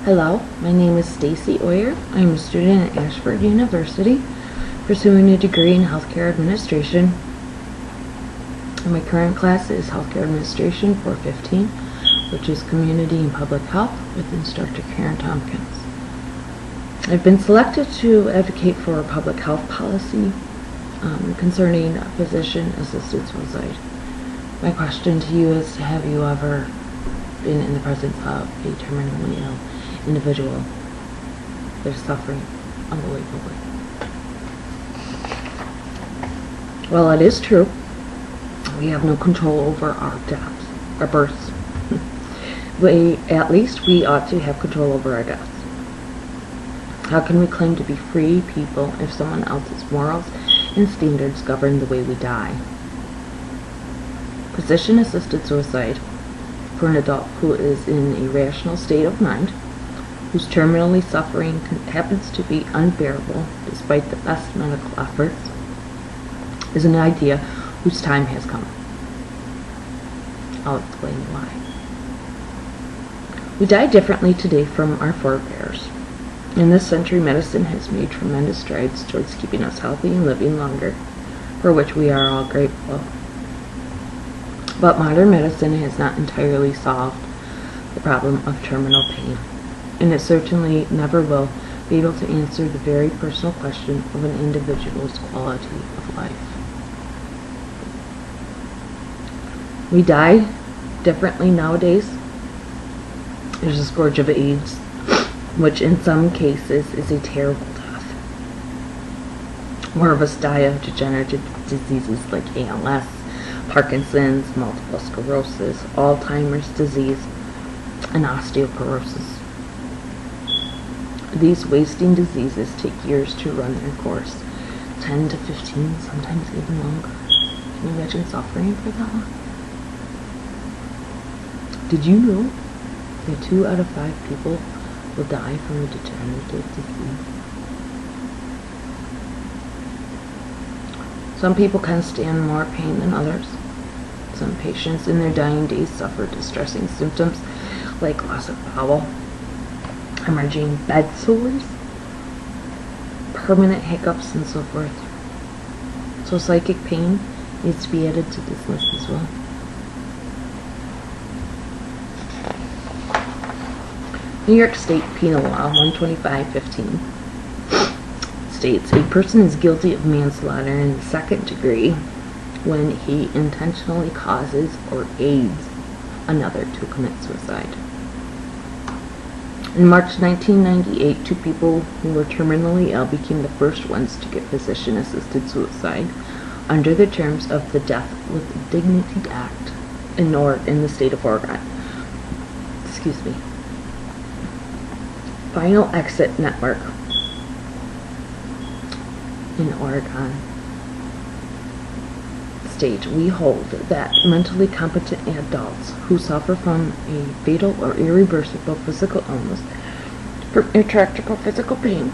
Hello, my name is Stacy Oyer. I am a student at Ashford University, pursuing a degree in Healthcare Administration. And my current class is Healthcare Administration 415, which is Community and Public Health with instructor Karen Tompkins. I've been selected to advocate for a public health policy concerning physician-assisted suicide. My question to you is, have you ever been in the presence of a terminally ill individual that is suffering unbelievably? Well, it is true. We have no control over our deaths, our births. At least we ought to have control over our deaths. How can we claim to be free people if someone else's morals and standards govern the way we die? Physician-assisted suicide for an adult who is in a rational state of mind, whose terminally suffering happens to be unbearable despite the best medical efforts, is an idea whose time has come. I'll explain why. We die differently today from our forebears. In this century, medicine has made tremendous strides towards keeping us healthy and living longer, for which we are all grateful. But modern medicine has not entirely solved the problem of terminal pain, and it certainly never will be able to answer the very personal question of an individual's quality of life. We die differently nowadays. There's a scourge of AIDS, which in some cases is a terrible death. More of us die of degenerative diseases like ALS, Parkinson's, multiple sclerosis, Alzheimer's disease, and osteoporosis. These wasting diseases take years to run their course, 10 to 15, sometimes even longer. Can you imagine suffering for that long? Did you know that 2 out of 5 people will die from a degenerative disease? Some people can stand more pain than others. Some patients in their dying days suffer distressing symptoms like loss of bowel, hemorrhaging bed sores, permanent hiccups, and so forth. So psychic pain needs to be added to this list as well. New York State Penal Law 125-15 states a person is guilty of manslaughter in the second degree when he intentionally causes or aids another to commit suicide. In March 1998, 2 people who were terminally ill became the first ones to get physician-assisted suicide under the terms of the Death with Dignity Act in the state of Oregon. Final Exit Network in Oregon state, we hold that mentally competent adults who suffer from a fatal or irreversible physical illness, from intractable physical pain,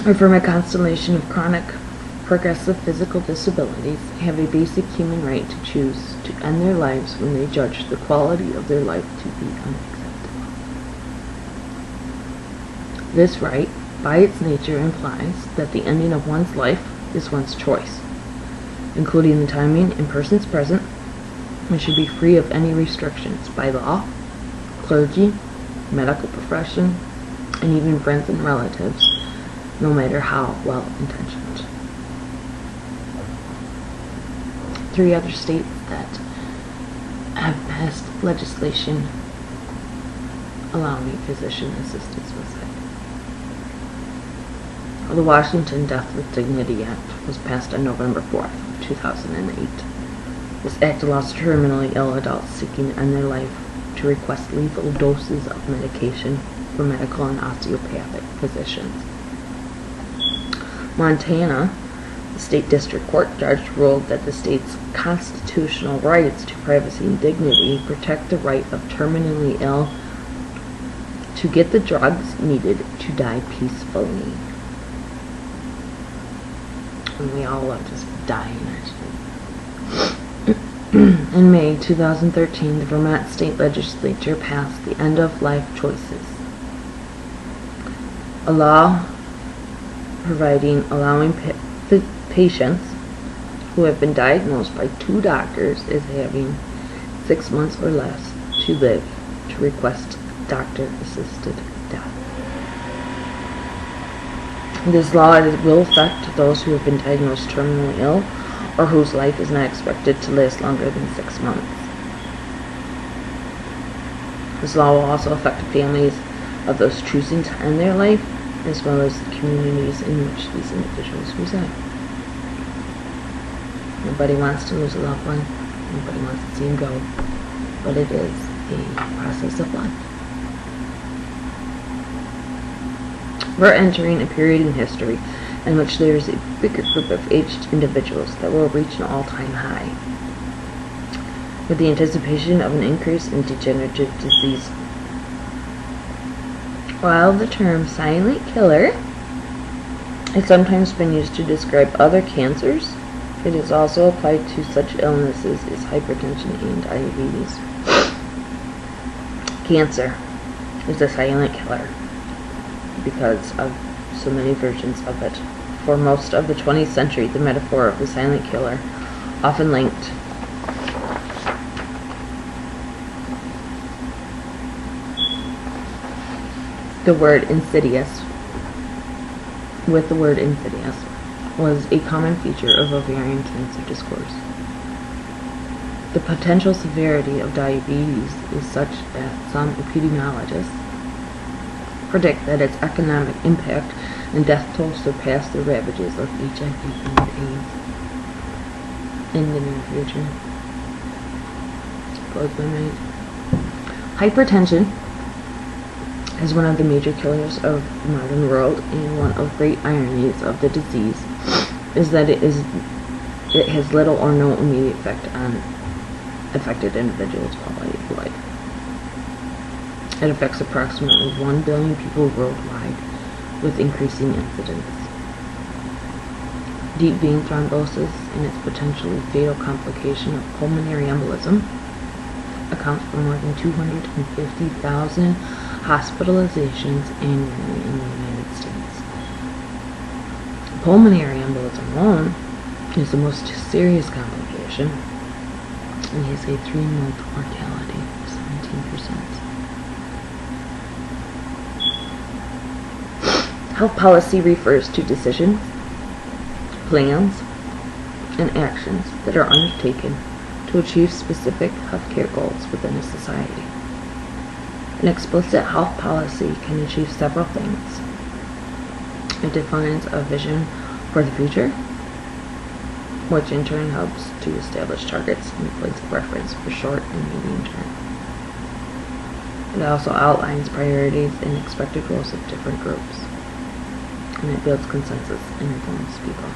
or from a constellation of chronic progressive physical disabilities have a basic human right to choose to end their lives when they judge the quality of their life to be unacceptable. This right, by its nature, implies that the ending of one's life is one's choice, including the timing and persons present, and should be free of any restrictions by law, clergy, medical profession, and even friends and relatives, no matter how well-intentioned. 3 other states that have passed legislation allowing physician-assisted suicide. The Washington Death with Dignity Act was passed on November 4th, 2008. This act allows terminally ill adults seeking to end their life to request lethal doses of medication from medical and osteopathic physicians. Montana, the state district court judge ruled that the state's constitutional rights to privacy and dignity protect the right of terminally ill to get the drugs needed to die peacefully. And we all love to die in our sleep. In May 2013, the Vermont State Legislature passed the End of Life Choices A law allowing patients who have been diagnosed by 2 doctors as having 6 months or less to live to request doctor-assisted death. This law will affect those who have been diagnosed terminally ill or whose life is not expected to last longer than 6 months. This law will also affect the families of those choosing to end their life, as well as the communities in which these individuals reside. Nobody wants to lose a loved one. Nobody wants to see him go. But it is a process of life. We're entering a period in history in which there is a bigger group of aged individuals that will reach an all-time high, with the anticipation of an increase in degenerative disease. While the term silent killer has sometimes been used to describe other cancers, it is also applied to such illnesses as hypertension and diabetes. Cancer is a silent killer because of so many versions of it. For most of the 20th century, the metaphor of the silent killer often linked the word insidious with the word insidious was a common feature of ovarian cancer discourse. The potential severity of diabetes is such that some epidemiologists predict that its economic impact and death toll surpass the ravages of HIV and AIDS in the near future. Blows my mind. Hypertension is one of the major killers of the modern world, and one of great ironies of the disease is that it has little or no immediate effect on affected individuals' quality of life. It affects approximately 1 billion people worldwide, with increasing incidence. Deep vein thrombosis and its potentially fatal complication of pulmonary embolism accounts for more than 250,000 hospitalizations annually in the United States. Pulmonary embolism alone is the most serious complication and has a 3-month mortality of 17%. Health policy refers to decisions, plans, and actions that are undertaken to achieve specific healthcare goals within a society. An explicit health policy can achieve several things. It defines a vision for the future, which in turn helps to establish targets and points of reference for short and medium term. It also outlines priorities and expected goals of different groups, and it builds consensus and informs people.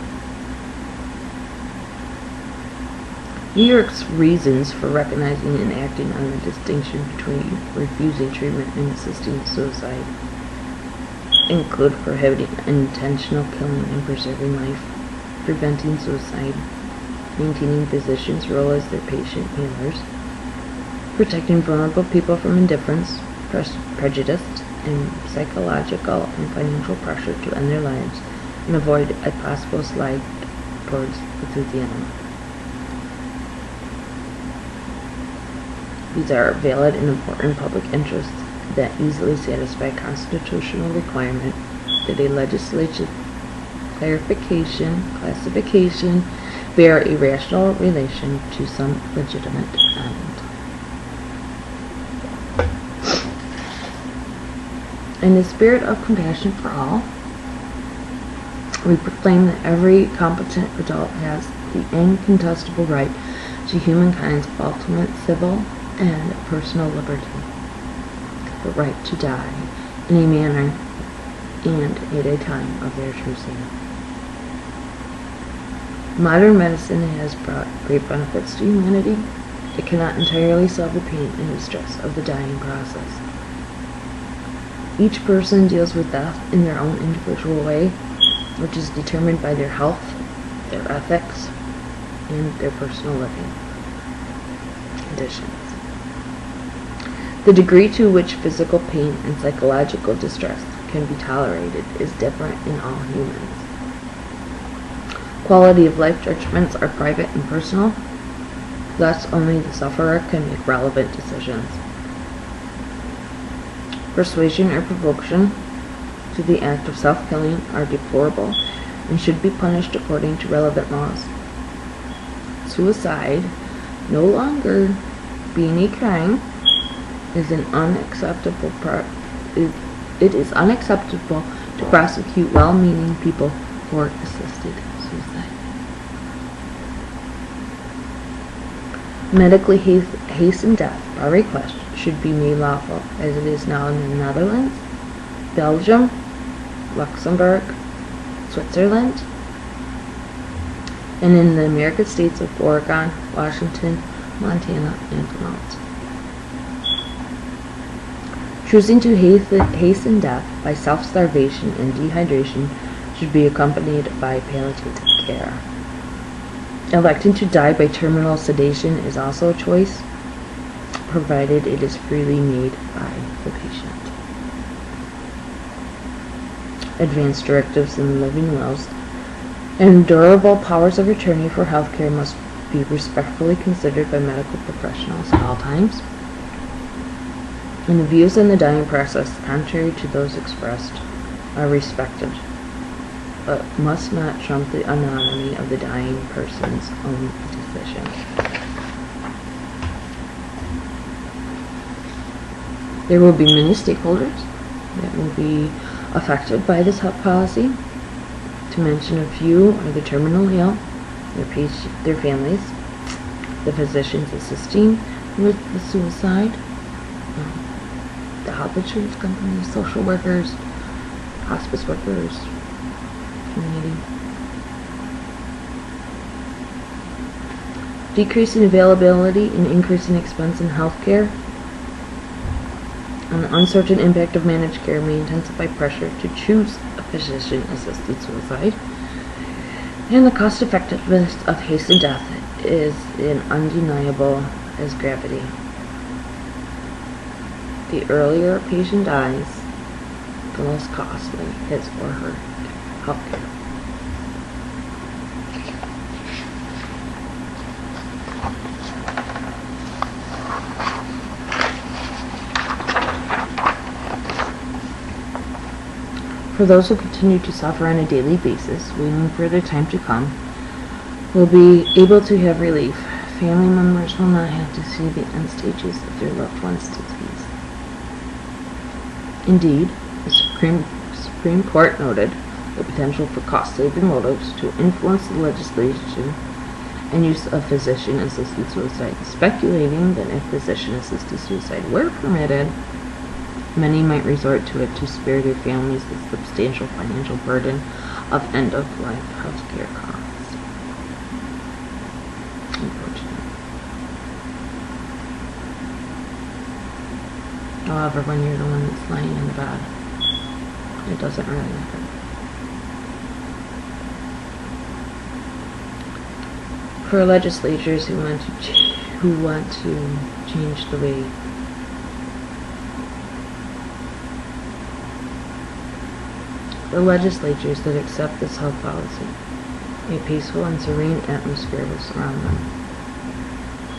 New York's reasons for recognizing and acting on the distinction between refusing treatment and assisting suicide include prohibiting intentional killing and preserving life, preventing suicide, maintaining physicians' role as their patient healers, protecting vulnerable people from indifference, prejudice, and psychological and financial pressure to end their lives and avoid a possible slide towards enthusiasm. These are valid and important public interests that easily satisfy constitutional requirement that a legislative classification bear a rational relation to some legitimate end. In the spirit of compassion for all, we proclaim that every competent adult has the incontestable right to humankind's ultimate civil and personal liberty, the right to die in a manner and at a time of their choosing. Modern medicine has brought great benefits to humanity. It cannot entirely solve the pain and distress of the dying process. Each person deals with death in their own individual way, which is determined by their health, their ethics, and their personal living conditions. The degree to which physical pain and psychological distress can be tolerated is different in all humans. Quality of life judgments are private and personal, thus only the sufferer can make relevant decisions. Persuasion or provocation to the act of self-killing are deplorable and should be punished according to relevant laws. Suicide, no longer being a crime, is it is unacceptable to prosecute well-meaning people for assisted suicide. Medically hastened death by request should be made lawful, as it is now in the Netherlands, Belgium, Luxembourg, Switzerland, and in the American states of Oregon, Washington, Montana, and Vermont. Choosing to hasten death by self-starvation and dehydration should be accompanied by palliative care. Electing to die by terminal sedation is also a choice, provided it is freely made by the patient. Advanced directives in living wills and durable powers of attorney for healthcare must be respectfully considered by medical professionals at all times. And the views in the dying process, contrary to those expressed, are respected, but must not trump the autonomy of the dying person's own decision. There will be many stakeholders that will be affected by this health policy. To mention a few are the terminally ill, their families, the physicians assisting with the suicide, the health insurance companies, social workers, hospice workers, community. Decrease in availability and increase in expense in healthcare. An uncertain impact of managed care may intensify pressure to choose a physician-assisted suicide. And the cost-effectiveness of hastened death is undeniable as gravity. The earlier a patient dies, the less costly his or her health care. For those who continue to suffer on a daily basis, waiting for their time to come, will be able to have relief. Family members will not have to see the end stages of their loved one's disease. Indeed, the Supreme Court noted the potential for cost-saving motives to influence the legislation and use of physician-assisted suicide, speculating that if physician-assisted suicide were permitted, many might resort to it to spare their families the substantial financial burden of end-of-life health care costs. Unfortunate. However, when you're the one that's lying in the bed, it doesn't really matter. For legislatures who want to change the way the legislatures that accept this health policy, a peaceful and serene atmosphere will surround them,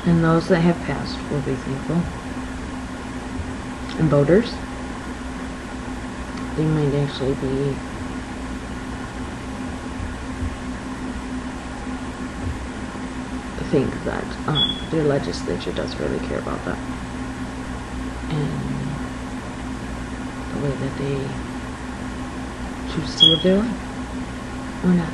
and those that have passed will be thankful. And voters, they might actually think that their legislature does really care about that, and the way that they choose to live their life, or not.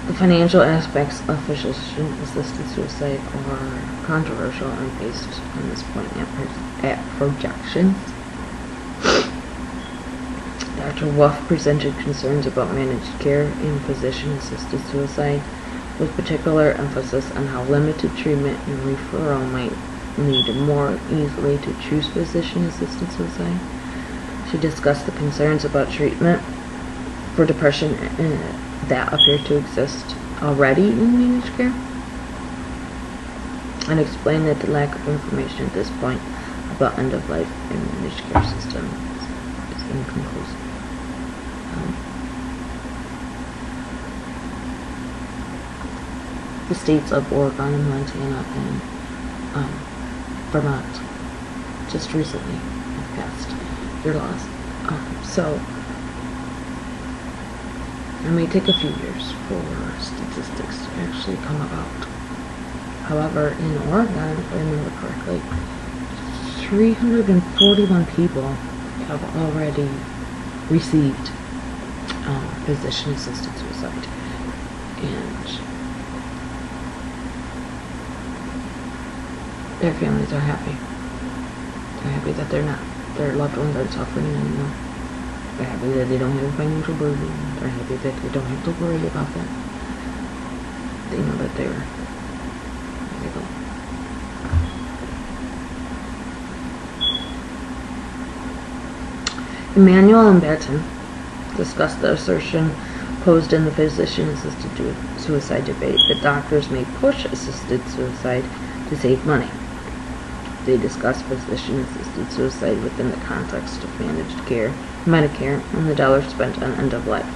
The financial aspects of physician-assisted suicide are controversial and based on this point at projections. Dr. Wolf presented concerns about managed care in physician-assisted suicide, with particular emphasis on how limited treatment and referral might lead more easily to choose physician-assisted suicide. She discussed the concerns about treatment for depression that appear to exist already in managed care, and explain that the lack of information at this point about end-of-life and managed care systems is inconclusive. The states of Oregon and Montana and Vermont just recently have passed their laws. So it may take a few years for statistics to actually come about. However, in Oregon, if I remember correctly, 341 people have already received physician-assisted suicide, and their families are happy. They're happy that their loved ones aren't suffering anymore. They're happy that they don't have a financial burden. They're happy that they don't have to worry about that. They know that they're able. Emanuel and Batten discussed the assertion posed in the physician-assisted suicide debate that doctors may push assisted suicide to save money. They discussed physician-assisted suicide within the context of managed care, Medicare, and the dollars spent on end-of-life.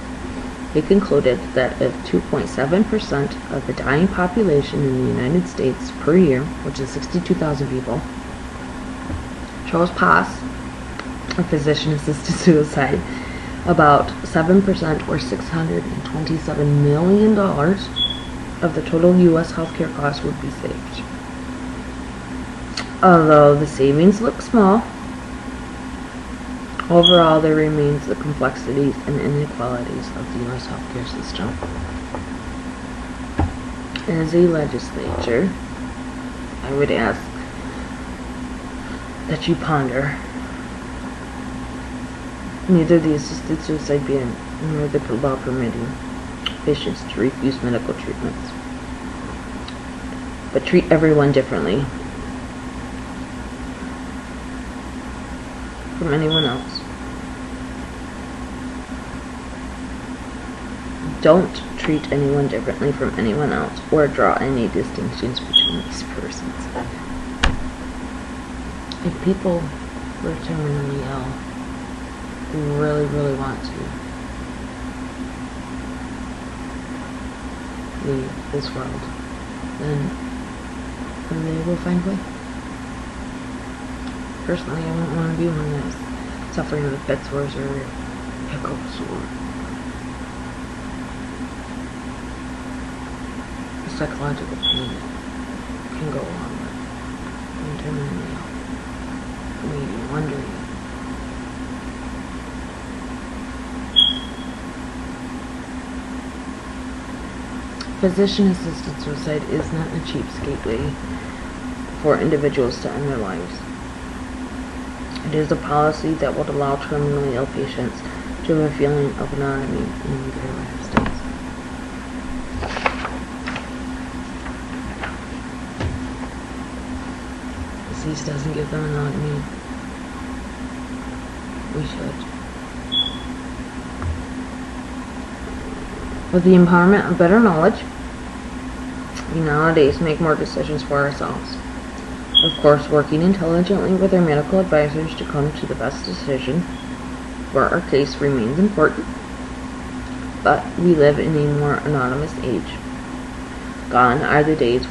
They concluded that if 2.7% of the dying population in the United States per year, which is 62,000 people, chose PAS, or physician-assisted suicide, about 7% or $627 million of the total U.S. healthcare costs would be saved. Although the savings look small, overall there remains the complexities and inequalities of the U.S. healthcare system. As a legislature, I would ask that you ponder neither the assisted suicide ban nor the law permitting patients to refuse medical treatments, but treat everyone differently from anyone else. Don't treat anyone differently from anyone else or draw any distinctions between these persons. If people who are terminally ill really want to leave this world, then they will find a way. Personally, I wouldn't want to be one that's suffering with bed sores or hiccups or the psychological pain that can go along with being terminally ill. Maybe wondering. Physician-assisted suicide is not a cheapskate way for individuals to end their lives. It is a policy that would allow terminally ill patients to have a feeling of autonomy in their life states. Disease doesn't give them autonomy. We should. With the empowerment of better knowledge, we nowadays make more decisions for ourselves. Of course, working intelligently with our medical advisors to come to the best decision for our case remains important, but we live in a more anonymous age. Gone are the days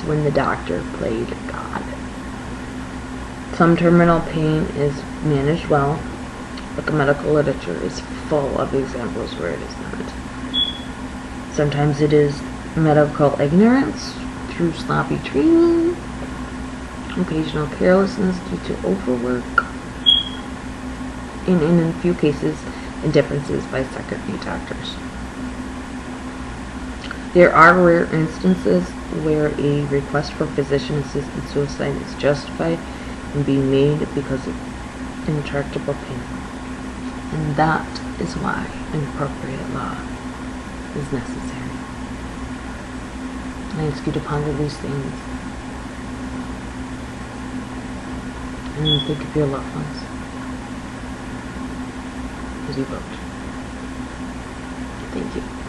when the doctor played God. Some terminal pain is managed well, but the medical literature is full of examples where it is not. Sometimes it is medical ignorance through sloppy training, occasional carelessness due to overwork, and in a few cases, indifferences by second-rate doctors. There are rare instances where a request for physician-assisted suicide is justified and being made because of intractable pain. And that is why an appropriate law is necessary. I ask you to ponder these things and think of your loved ones as you vote. Thank you.